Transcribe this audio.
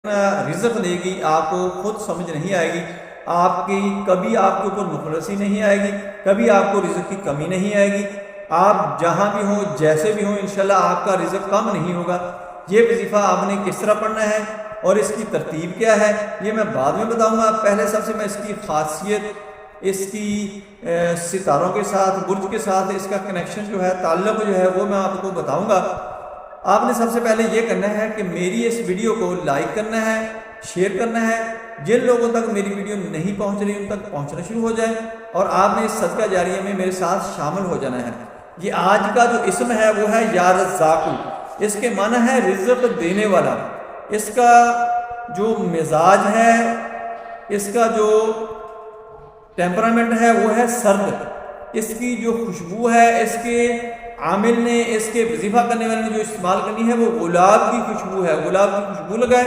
رزق دے گی آپ کو خود سمجھ نہیں آئے گی، کبھی آپ کے اوپر مفلسی نہیں آئے گی، کبھی آپ کو رزق کی کمی نہیں آئے گی، آپ جہاں بھی ہوں جیسے بھی ہوں انشاءاللہ آپ کا رزق کم نہیں ہوگا۔ یہ وظیفہ آپ نے کس طرح پڑھنا ہے اور اس کی ترتیب کیا ہے یہ میں بعد میں بتاؤں گا۔ پہلے سب سے میں اس کی خاصیت، اس کی ستاروں کے ساتھ، برج کے ساتھ اس کا کنیکشن جو ہے، تعلق جو ہے وہ میں آپ کو بتاؤں گا۔ آپ نے سب سے پہلے یہ کرنا ہے کہ میری اس ویڈیو کو لائک کرنا ہے، شیئر کرنا ہے، جن لوگوں تک میری ویڈیو نہیں پہنچ رہی ان تک پہنچنا شروع ہو جائے، اور آپ نے اس صدقہ جاریہ میں میرے ساتھ شامل ہو جانا ہے۔ یہ آج کا جو اسم ہے وہ ہے یا رزاقو، اس کے معنی ہے رزق دینے والا۔ اس کا جو مزاج ہے، اس کا جو ٹیمپرامنٹ ہے وہ ہے سرد، اس کی جو خوشبو ہے، اس کے عامل نے، اس کے وظیفہ کرنے والے نے جو استعمال کرنی ہے وہ گلاب کی خوشبو ہے۔ گلاب کی خوشبو لگائے